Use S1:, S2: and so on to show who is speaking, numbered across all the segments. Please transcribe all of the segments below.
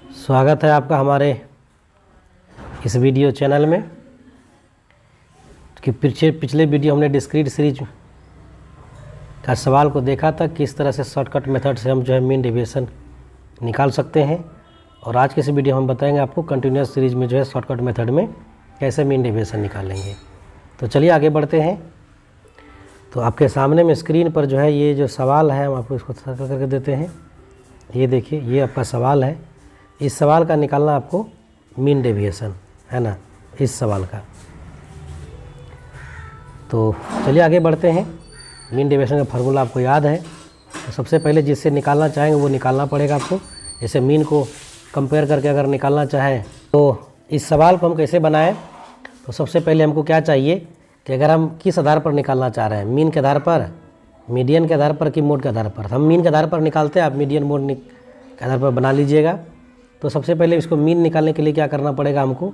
S1: स्वागत है आपका हमारे इस वीडियो चैनल में कि पिछले वीडियो हमने डिस्क्रीट सीरीज का सवाल को देखा था किस तरह से शॉर्टकट मेथड से हम जो है मीन डेविएशन निकाल सकते हैं। और आज के इस वीडियो हम बताएंगे आपको कंटिन्यूस सीरीज में जो है शॉर्टकट मेथड में कैसे मीन डेविएशन निकालेंगे। तो चलिए आगे बढ़ते हैं। तो आपके सामने में स्क्रीन पर जो है ये जो सवाल है हम आपको इसको सर्कल करके देते हैं। ये देखिए, ये आपका सवाल है। इस सवाल का निकालना आपको मीन डेविएशन है ना, इस सवाल का। तो चलिए आगे बढ़ते हैं। मीन डेविएशन का फार्मूला आपको याद है। तो सबसे पहले जिससे निकालना चाहेंगे वो निकालना पड़ेगा आपको। जैसे मीन को कंपेयर करके अगर निकालना चाहें तो इस सवाल को हम कैसे बनाएं। तो सबसे पहले हमको क्या चाहिए कि अगर हम किस आधार पर निकालना चाह रहे हैं, मीन के आधार पर, मीडियन के आधार पर कि मोड के आधार पर। हम मीन के आधार पर निकालते हैं, आप मीडियन मोड के आधार पर बना लीजिएगा। तो सबसे पहले इसको मीन निकालने के लिए क्या करना पड़ेगा हमको,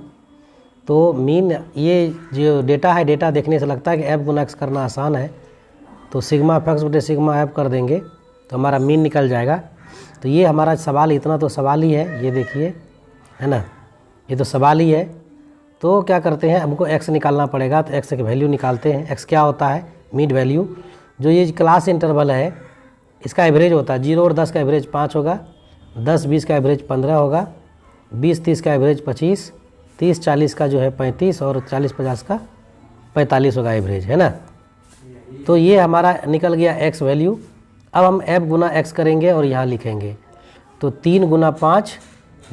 S1: तो मीन ये जो डेटा है, डेटा देखने से लगता है कि एफ गुना एक्स करना आसान है। तो सिग्मा एफ एक्स बटे सिग्मा एफ कर देंगे तो हमारा मीन निकल जाएगा। तो ये हमारा सवाल, इतना तो सवाल ही है, ये देखिए है ना, ये तो सवाल ही है। तो क्या करते हैं, हमको एक्स निकालना पड़ेगा। तो एक्स की वैल्यू निकालते हैं। एक्स क्या होता है, मीन वैल्यू। जो ये क्लास इंटरवल है इसका एवरेज होता है। 0 और 10 का एवरेज 5 होगा, 10-20 का एवरेज 15 होगा, 20-30 का एवरेज 25, 30-40 का जो है 35 और 40-50 का 45 होगा एवरेज, है ना। तो ये हमारा निकल गया एक्स वैल्यू। अब हम एफ गुना एक्स करेंगे और यहाँ लिखेंगे। तो 3 गुना 5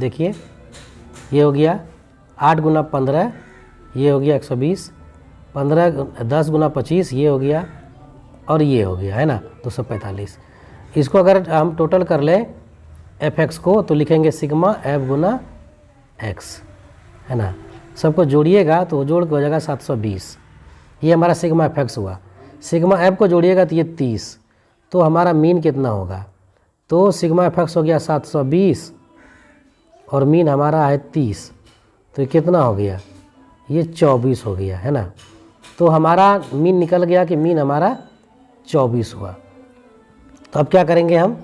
S1: देखिए ये हो गया, 8 गुना 15 ये हो गया 120, 10 गुना 25 ये हो गया और ये हो गया, है ना 245। इसको अगर हम टोटल कर लें एफ एक्स को तो लिखेंगे सिग्मा एफ गुना एक्स, है ना। सबको जोड़िएगा तो जोड़ के हो जाएगा 720। ये हमारा सिग्मा एफ एक्स हुआ। सिग्मा एफ को जोड़िएगा तो ये 30। तो हमारा मीन कितना होगा, तो सिग्मा एफ एक्स हो गया 720 और मीन हमारा है 30। तो ये कितना हो गया, ये 24 हो गया, है ना। तो हमारा मीन निकल गया कि मीन हमारा 24 हुआ। तो अब क्या करेंगे हम,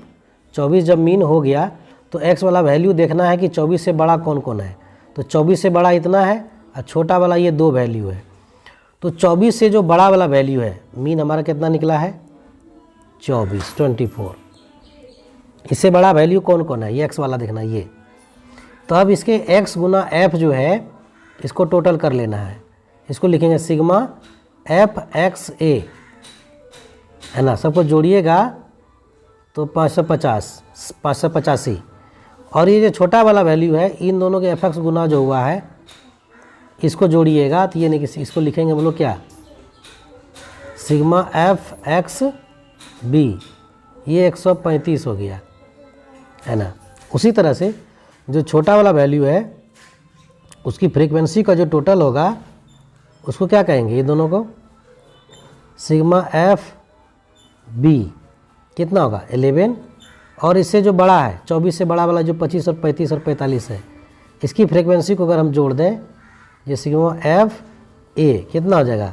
S1: 24 जब मीन हो गया तो x वाला वैल्यू देखना है कि 24 से बड़ा कौन कौन है। तो 24 से बड़ा इतना है और छोटा वाला ये 2 वैल्यू है। तो 24 से जो बड़ा वाला वैल्यू है, मीन हमारा कितना निकला है 24। इससे बड़ा वैल्यू कौन कौन है, ये x वाला देखना ये। तो अब इसके x गुना f जो है इसको टोटल कर लेना है। इसको लिखेंगे सिग्मा एफ एक्स ए, है ना। सबको जोड़िएगा तो 585। और ये जो छोटा वाला वैल्यू है, इन दोनों के एफ एक्स गुना जो हुआ है इसको जोड़िएगा तो ये नहीं, इसको लिखेंगे हम लोग क्या, सिग्मा एफ एक्स बी, ये 135 हो गया, है ना। उसी तरह से जो छोटा वाला वैल्यू है उसकी फ्रीक्वेंसी का जो टोटल होगा उसको क्या कहेंगे, ये दोनों को सिग्मा एफ बी कितना होगा 11। और इससे जो बड़ा है 24 से बड़ा वाला जो 25 और 35 और 45 है, इसकी फ्रीक्वेंसी को अगर हम जोड़ दें, ये सिग्मा एफ ए कितना हो जाएगा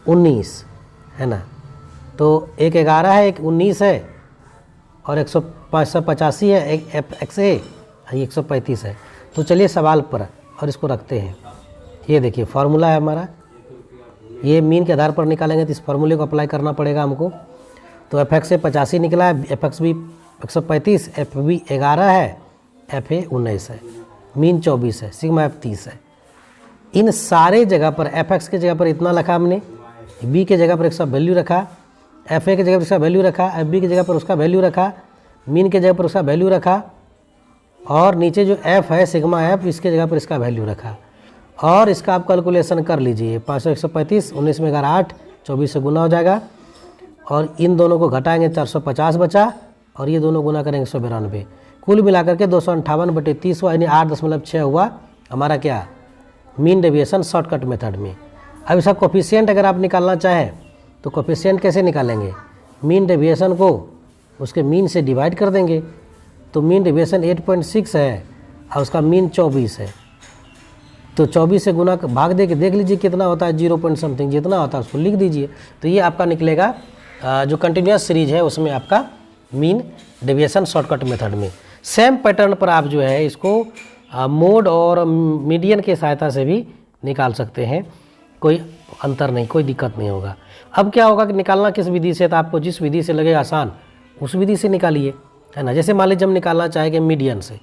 S1: 19, है ना। तो एक 11 है, एक 19 है और 185 है, एक एफ एक्स ए 135 है। तो चलिए सवाल पर और इसको रखते हैं। ये देखिए फार्मूला है हमारा, ये मीन के आधार पर निकालेंगे तो इस फार्मूले को अप्लाई करना पड़ेगा हमको। तो एफ एक्स ए 85 निकला है, F X B 135, F B 11 है, एफ ए 19 है, मीन 24 है, सिग्मा एफ 30 है। इन सारे जगह पर एफ एक्स के जगह पर इतना रखा हमने, बी के जगह पर इसका वैल्यू रखा, एफ ए के जगह पर इसका वैल्यू रखा, एफ बी की जगह पर उसका वैल्यू रखा, मीन के जगह पर उसका वैल्यू रखा, और नीचे जो एफ है सिग्मा एफ, इसके जगह पर इसका वैल्यू रखा। और इसका आप कैलकुलेशन कर लीजिए, 535, 19 में 11 8, 24 से गुना हो जाएगा। और इन दोनों को घटाएंगे 450 बचा, और ये दोनों गुना करेंगे 192। कुल मिलाकर के 258/30 हुआ, यानी 8.6 हुआ हमारा क्या, मीन डेविएशन शॉर्टकट मेथड में। अब इसका कोफिशिएंट अगर आप निकालना चाहें तो कोफिशिएंट कैसे निकालेंगे, मीन डेविएशन को उसके मीन से डिवाइड कर देंगे। तो मीन डेविएशन 8.6 है और उसका मीन 24 है। तो 24 से गुना भाग दे के देख लीजिए कितना होता है, 0 पॉइंट समथिंग जितना होता है उसको लिख दीजिए। तो ये आपका निकलेगा जो कंटिन्यूस सीरीज है उसमें आपका मीन डेविएशन शॉर्टकट मेथड में। सेम पैटर्न पर आप जो है इसको मोड और मीडियन की सहायता से भी निकाल सकते हैं, कोई अंतर नहीं, कोई दिक्कत नहीं होगा। अब क्या होगा कि निकालना किस विधि से, तो आपको जिस विधि से लगे आसान उस विधि से निकालिए, है ना। जैसे मान लीजिए हम निकालना चाहेंगे मीडियन से,